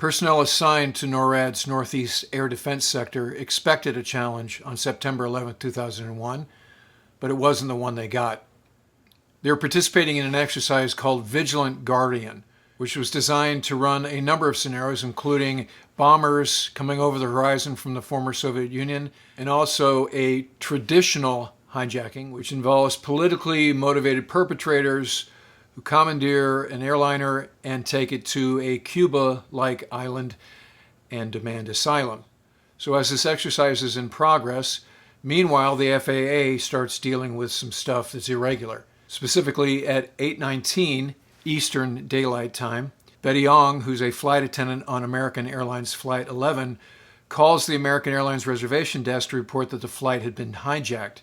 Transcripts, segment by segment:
Personnel assigned to NORAD's Northeast Air Defense Sector expected a challenge on September 11, 2001, but it wasn't the one they got. They were participating in an exercise called Vigilant Guardian, which was designed to run a number of scenarios, including bombers coming over the horizon from the former Soviet Union, and also a traditional hijacking, which involves politically motivated perpetrators who commandeer an airliner and take it to a Cuba-like island and demand asylum. So as this exercise is in progress, meanwhile, the FAA starts dealing with some stuff that's irregular. Specifically, at 8:19 Eastern Daylight Time, Betty Ong, who's a flight attendant on American Airlines Flight 11, calls the American Airlines reservation desk to report that the flight had been hijacked.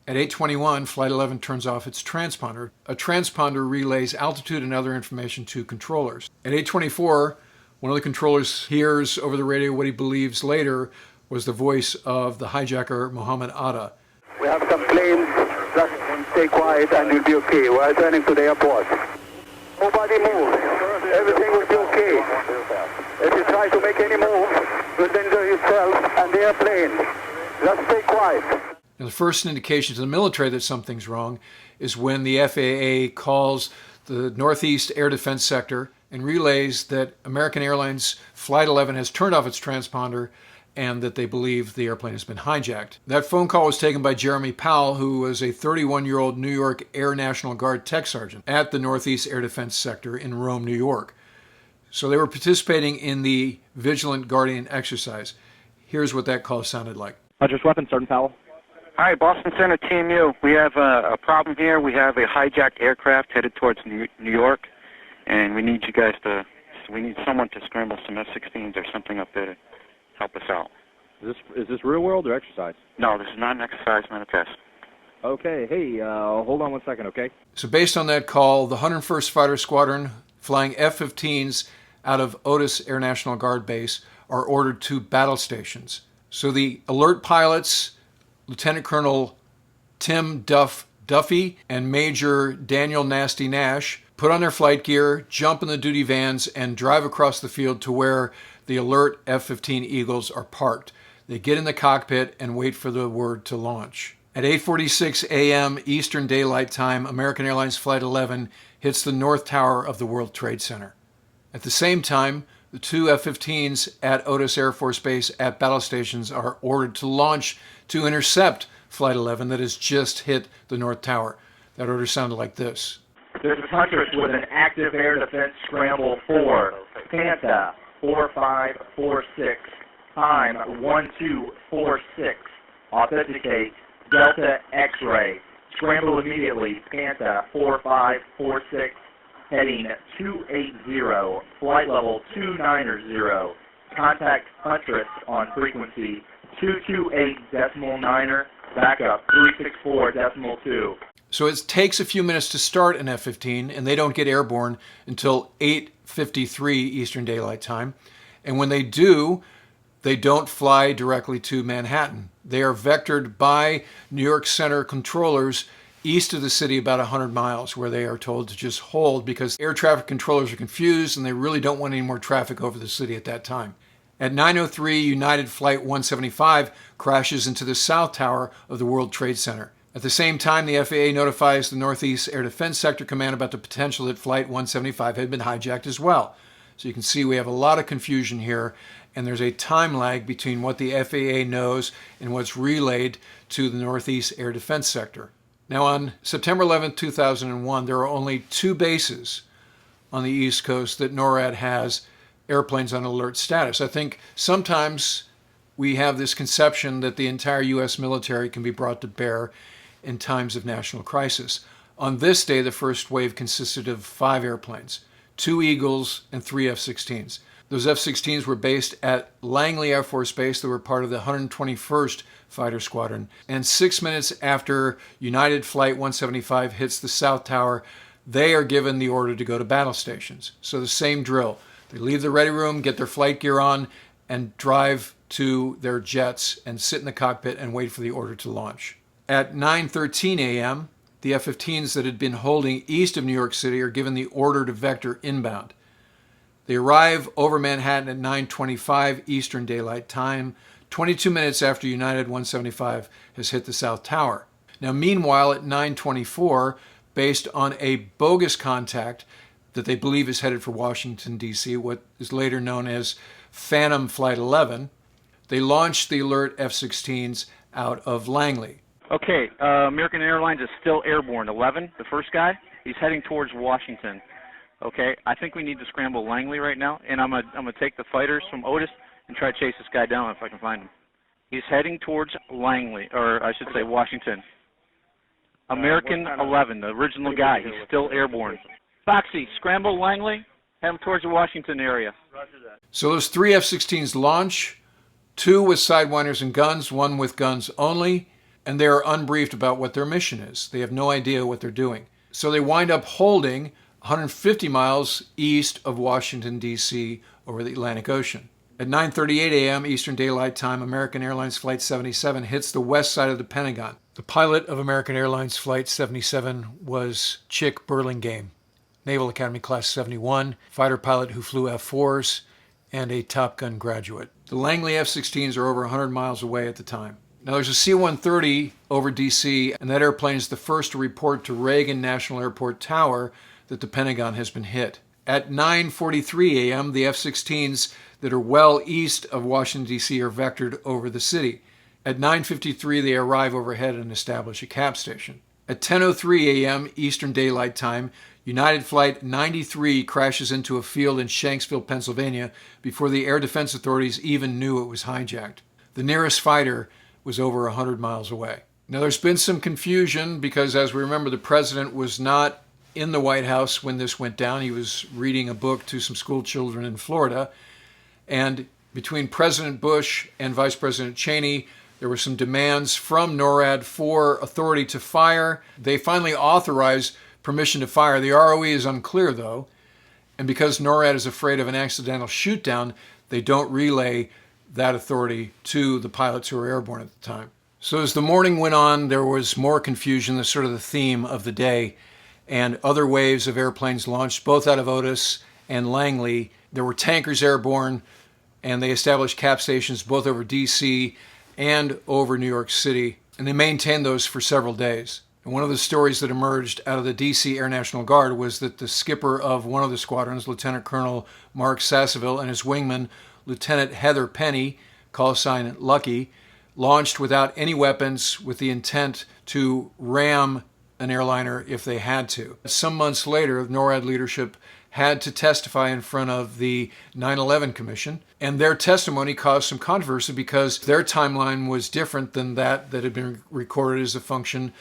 At 8:21, Flight 11 turns off its transponder. A transponder relays altitude and other information to controllers. At 8:24, one of the controllers hears over the radio what he believes later was the voice of the hijacker, Mohammed Atta. We have some planes, just stay quiet and you'll be okay. We're turning to the airport. Nobody move. Everything will be okay. If you try to make any move, you'll injure yourself and the airplane. Just stay quiet. Now, the first indication to the military that something's wrong is when the FAA calls the Northeast Air Defense Sector and relays that American Airlines Flight 11 has turned off its transponder and that they believe the airplane has been hijacked. That phone call was taken by Jeremy Powell, who was a 31-year-old New York Air National Guard tech sergeant at the Northeast Air Defense Sector in Rome, New York. So they were participating in the Vigilant Guardian exercise. Here's what that call sounded like. Huntress weapons, Sergeant Powell. Hi, Boston Center, Team U. We have a problem here. We have a hijacked aircraft headed towards New York, and we need you guys to, we need someone to scramble some F-16s or something up there to help us out. Is this real world or exercise? No, this is not an exercise, not a test. Okay, hey, hold on one second, okay? So based on that call, the 101st Fighter Squadron, flying F-15s out of Otis Air National Guard Base, are ordered to battle stations. So the alert pilots, Lieutenant Colonel Tim Duffy and Major Daniel Nasty Nash, put on their flight gear, jump in the duty vans, and drive across the field to where the alert F-15 Eagles are parked. They get in the cockpit and wait for the word to launch. At 8:46 a.m. Eastern Daylight Time, American Airlines Flight 11 hits the North Tower of the World Trade Center. At the same time, the two F-15s at Otis Air Force Base at battle stations are ordered to launch to intercept Flight 11 that has just hit the North Tower. That order sounded like this. This is Huntress with an active air defense scramble for Panda 4546, time 1246. Authenticate Delta X-ray. Scramble immediately, Panda 4546, heading 280, flight level 290. Contact Huntress on frequency 228.9er, backup 364.2. So it takes a few minutes to start an F-15, and they don't get airborne until 8:53 Eastern Daylight Time. And when they do, they don't fly directly to Manhattan. They are vectored by New York Center controllers east of the city about 100 miles, where they are told to just hold because air traffic controllers are confused and they really don't want any more traffic over the city at that time. At 9:03, United Flight 175 crashes into the South Tower of the World Trade Center. At the same time, the FAA notifies the Northeast Air Defense Sector Command about the potential that Flight 175 had been hijacked as well. So you can see we have a lot of confusion here, and there's a time lag between what the FAA knows and what's relayed to the Northeast Air Defense Sector. Now, on September 11, 2001, there are only two bases on the East Coast that NORAD has airplanes on alert status. I think sometimes we have this conception that the entire U.S. military can be brought to bear in times of national crisis. On this day, the first wave consisted of 5 airplanes, 2 Eagles and 3 F-16s. Those F-16s were based at Langley Air Force Base. They were part of the 121st Fighter Squadron. And 6 minutes after United Flight 175 hits the South Tower, they are given the order to go to battle stations. So the same drill. They leave the ready room, get their flight gear on, and drive to their jets and sit in the cockpit and wait for the order to launch. At 9:13 a.m., the F-15s that had been holding east of New York City are given the order to vector inbound. They arrive over Manhattan at 9:25 Eastern Daylight Time, 22 minutes after United 175 has hit the South Tower. Now, meanwhile, at 9:24, based on a bogus contact that they believe is headed for Washington, D.C., what is later known as Phantom Flight 11, they launched the alert F-16s out of Langley. Okay, American Airlines is still airborne. 11, the first guy, he's heading towards Washington. Okay, I think we need to scramble Langley right now, and I'm gonna take the fighters from Otis and try to chase this guy down if I can find him. He's heading towards Langley, or I should say Washington. American 11, the original guy, he's still airborne. Foxy, scramble Langley, head him towards the Washington area. So those 3 F-16s launch, 2 with Sidewinders and guns, 1 with guns only, and they are unbriefed about what their mission is. They have no idea what they're doing. So they wind up holding 150 miles east of Washington, D.C., over the Atlantic Ocean. At 9:38 a.m. Eastern Daylight Time, American Airlines Flight 77 hits the west side of the Pentagon. The pilot of American Airlines Flight 77 was Chick Burlingame, Naval Academy Class 71, fighter pilot who flew F-4s, and a Top Gun graduate. The Langley F-16s are over 100 miles away at the time. Now, there's a C-130 over D.C., and that airplane is the first to report to Reagan National Airport Tower that the Pentagon has been hit. At 9:43 a.m., the F-16s that are well east of Washington, D.C. are vectored over the city. At 9:53, they arrive overhead and establish a cap station. At 10:03 a.m. Eastern Daylight Time, United Flight 93 crashes into a field in Shanksville, Pennsylvania, before the air defense authorities even knew it was hijacked. The nearest fighter was over 100 miles away. Now, there's been some confusion because, as we remember, the president was not in the White House when this went down. He was reading a book to some school children in Florida. And between President Bush and Vice President Cheney, there were some demands from NORAD for authority to fire. They finally authorized permission to fire. The ROE is unclear, though. And because NORAD is afraid of an accidental shoot-down, they don't relay that authority to the pilots who were airborne at the time. So as the morning went on, there was more confusion. That's sort of the theme of the day. And other waves of airplanes launched, both out of Otis and Langley. There were tankers airborne, and they established cap stations both over D.C. and over New York City. And they maintained those for several days. And one of the stories that emerged out of the D.C. Air National Guard was that the skipper of one of the squadrons, Lieutenant Colonel Mark Sasseville, and his wingman, Lieutenant Heather Penny, call sign Lucky, launched without any weapons with the intent to ram an airliner if they had to. Some months later, NORAD leadership had to testify in front of the 9/11 Commission, and their testimony caused some controversy because their timeline was different than that had been recorded as a function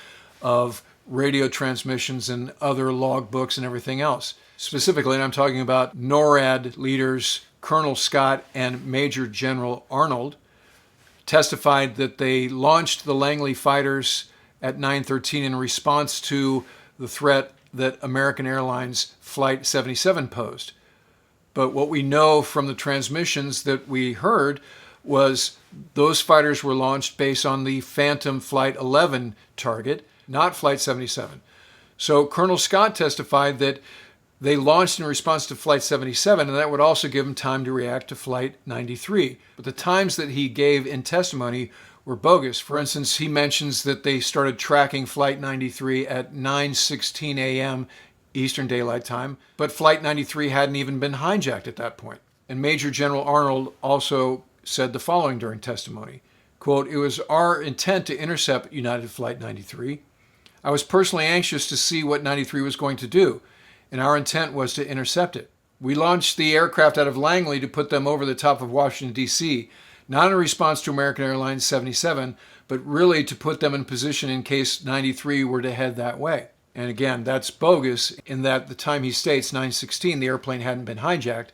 of radio transmissions and other log books and everything else. Specifically, and I'm talking about NORAD leaders Colonel Scott and Major General Arnold, testified that they launched the Langley fighters at 9:13 in response to the threat that American Airlines Flight 77 posed. But what we know from the transmissions that we heard was those fighters were launched based on the Phantom Flight 11 target, not Flight 77. So Colonel Scott testified that they launched in response to Flight 77, and that would also give them time to react to Flight 93. But the times that he gave in testimony were bogus. For instance, he mentions that they started tracking Flight 93 at 9:16 a.m. Eastern Daylight Time, but Flight 93 hadn't even been hijacked at that point. And Major General Arnold also said the following during testimony, quote, "It was our intent to intercept United Flight 93. I was personally anxious to see what 93 was going to do, and our intent was to intercept it. We launched the aircraft out of Langley to put them over the top of Washington, D.C., not in response to American Airlines 77, but really to put them in position in case 93 were to head that way." And again, that's bogus in that the time he states, 9:16, the airplane hadn't been hijacked.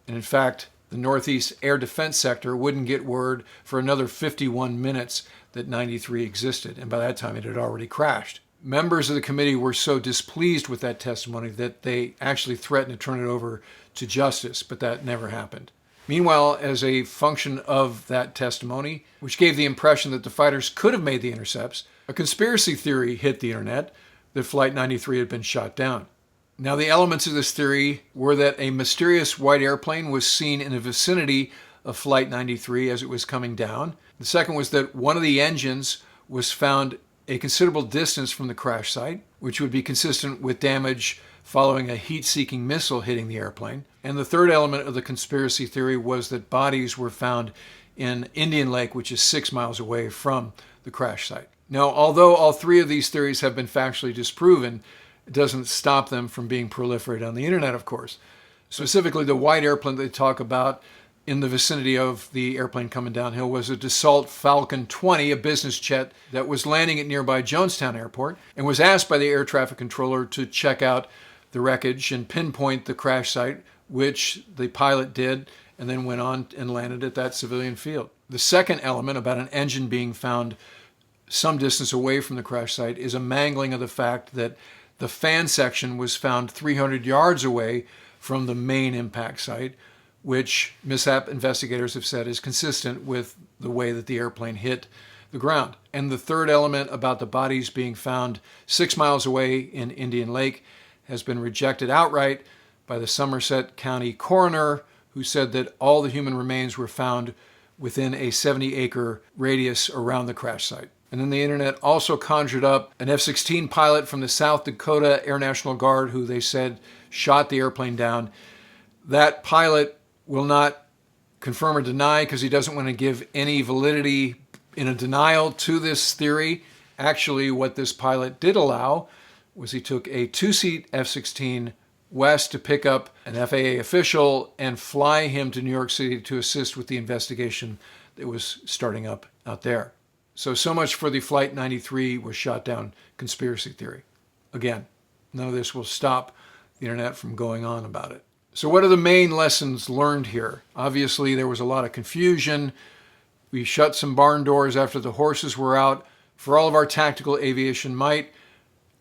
And in fact, the Northeast Air Defense Sector wouldn't get word for another 51 minutes that 93 existed. And by that time, it had already crashed. Members of the committee were so displeased with that testimony that they actually threatened to turn it over to justice, but that never happened. Meanwhile, as a function of that testimony, which gave the impression that the fighters could have made the intercepts, a conspiracy theory hit the internet that Flight 93 had been shot down. Now, the elements of this theory were that a mysterious white airplane was seen in the vicinity of Flight 93 as it was coming down. The second was that one of the engines was found a considerable distance from the crash site, which would be consistent with damage following a heat-seeking missile hitting the airplane. And the third element of the conspiracy theory was that bodies were found in Indian Lake, which is 6 miles away from the crash site. Now, although all three of these theories have been factually disproven, it doesn't stop them from being proliferated on the internet, of course. Specifically, the white airplane they talk about in the vicinity of the airplane coming downhill was a Dassault Falcon 20, a business jet that was landing at nearby Jonestown Airport, and was asked by the air traffic controller to check out the wreckage and pinpoint the crash site, which the pilot did, and then went on and landed at that civilian field. The second element about an engine being found some distance away from the crash site is a mangling of the fact that the fan section was found 300 yards away from the main impact site, which mishap investigators have said is consistent with the way that the airplane hit the ground. And the third element about the bodies being found 6 miles away in Indian Lake has been rejected outright by the Somerset County coroner, who said that all the human remains were found within a 70-acre radius around the crash site. And then the internet also conjured up an F-16 pilot from the South Dakota Air National Guard who they said shot the airplane down. That pilot will not confirm or deny because he doesn't want to give any validity in a denial to this theory. Actually, what this pilot did allow was he took a two-seat F-16 west to pick up an FAA official and fly him to New York City to assist with the investigation that was starting up out there. So much for the Flight 93 was shot down conspiracy theory. Again, none of this will stop the internet from going on about it. So what are the main lessons learned here? Obviously, there was a lot of confusion. We shut some barn doors after the horses were out. For all of our tactical aviation might,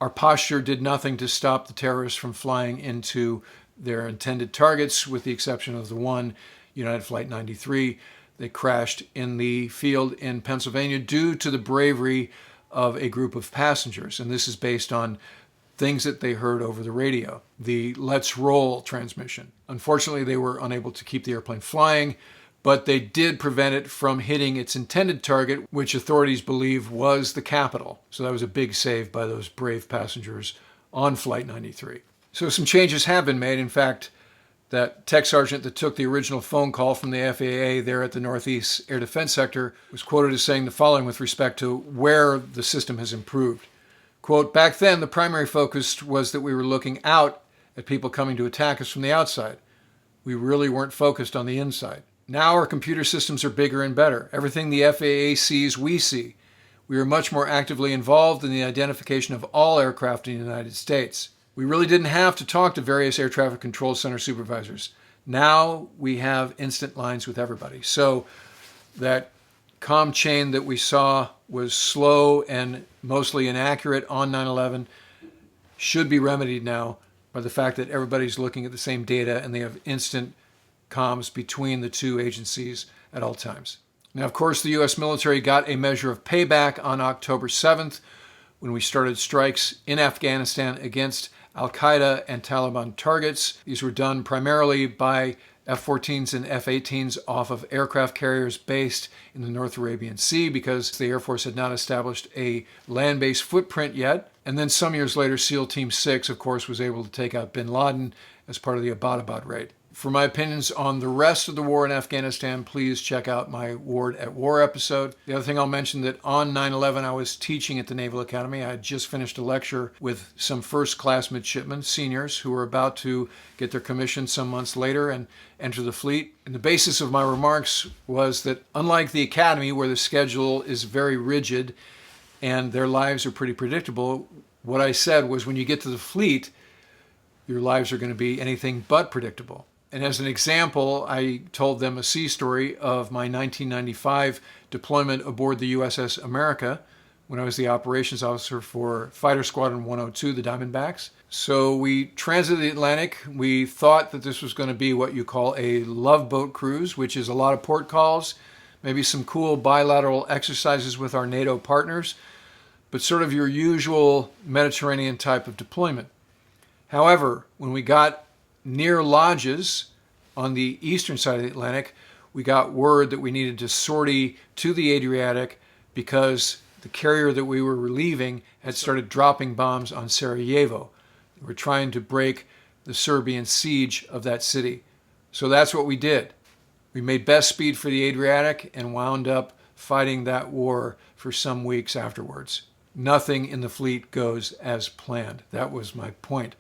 our posture did nothing to stop the terrorists from flying into their intended targets, with the exception of the one, United Flight 93. They crashed in the field in Pennsylvania due to the bravery of a group of passengers. And this is based on things that they heard over the radio, the "let's roll" transmission. Unfortunately, they were unable to keep the airplane flying, but they did prevent it from hitting its intended target, which authorities believe was the Capitol. So that was a big save by those brave passengers on Flight 93. So some changes have been made. In fact, that tech sergeant that took the original phone call from the FAA there at the Northeast Air Defense Sector was quoted as saying the following with respect to where the system has improved. Quote, "Back then, the primary focus was that we were looking out at people coming to attack us from the outside. We really weren't focused on the inside. Now our computer systems are bigger and better. Everything the FAA sees, we see. We are much more actively involved in the identification of all aircraft in the United States. We really didn't have to talk to various air traffic control center supervisors. Now we have instant lines with everybody." So that comm chain that we saw was slow and mostly inaccurate on 9/11 should be remedied now by the fact that everybody's looking at the same data and they have instant comms between the two agencies at all times. Now, of course, the U.S. military got a measure of payback on October 7th when we started strikes in Afghanistan against Al-Qaeda and Taliban targets. These were done primarily by F-14s and F-18s off of aircraft carriers based in the North Arabian Sea because the Air Force had not established a land-based footprint yet. And then some years later, SEAL Team 6, of course, was able to take out bin Laden as part of the Abbottabad raid. For my opinions on the rest of the war in Afghanistan, please check out my Ward at War episode. The other thing I'll mention that on 9/11, I was teaching at the Naval Academy. I had just finished a lecture with some first-class midshipmen, seniors, who were about to get their commission some months later and enter the fleet. And the basis of my remarks was that unlike the academy, where the schedule is very rigid and their lives are pretty predictable, what I said was when you get to the fleet, your lives are going to be anything but predictable. And as an example, I told them a sea story of my 1995 deployment aboard the USS America when I was the operations officer for Fighter Squadron 102, the Diamondbacks. So we transited the Atlantic. We thought that this was going to be what you call a love boat cruise, which is a lot of port calls, maybe some cool bilateral exercises with our NATO partners, but sort of your usual Mediterranean type of deployment. However, when we got near lodges on the eastern side of the Atlantic, we got word that we needed to sortie to the Adriatic because the carrier that we were relieving had started dropping bombs on Sarajevo. They were trying to break the Serbian siege of that city. So that's what we did. We made best speed for the Adriatic and wound up fighting that war for some weeks afterwards. Nothing in the fleet goes as planned. That was my point.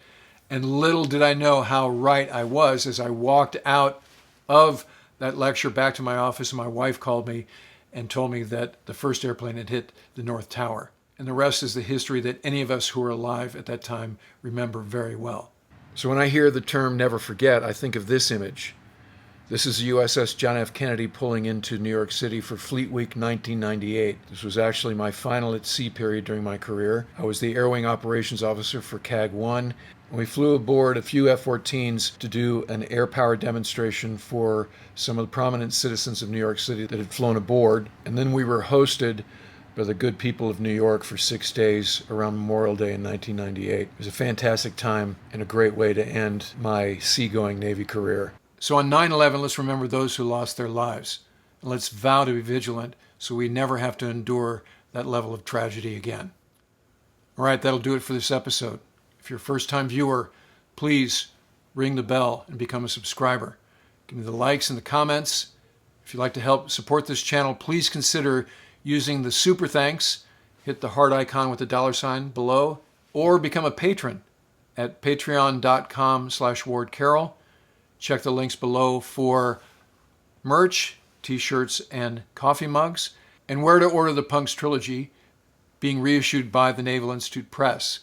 And little did I know how right I was as I walked out of that lecture back to my office, and my wife called me and told me that the first airplane had hit the North Tower. And the rest is the history that any of us who were alive at that time remember very well. So when I hear the term never forget, I think of this image. This is the USS John F. Kennedy pulling into New York City for Fleet Week 1998. This was actually my final at sea period during my career. I was the Air Wing Operations Officer for CAG-1. We flew aboard a few F-14s to do an air power demonstration for some of the prominent citizens of New York City that had flown aboard. And then we were hosted by the good people of New York for 6 days around Memorial Day in 1998. It was a fantastic time and a great way to end my seagoing Navy career. So on 9/11, let's remember those who lost their lives. And let's vow to be vigilant so we never have to endure that level of tragedy again. All right, that'll do it for this episode. If you're a first-time viewer, please ring the bell and become a subscriber. Give me the likes and the comments. If you'd like to help support this channel, please consider using the super thanks. Hit the heart icon with the $sign below, or become a patron at patreon.com/WardCarroll. Check the links below for merch, t-shirts, and coffee mugs, and where to order the Punks Trilogy, being reissued by the Naval Institute Press.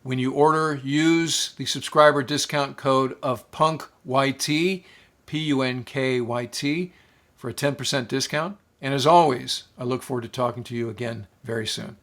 When you order, use the subscriber discount code of PUNKYT, PUNKYT, for a 10% discount. And as always, I look forward to talking to you again very soon.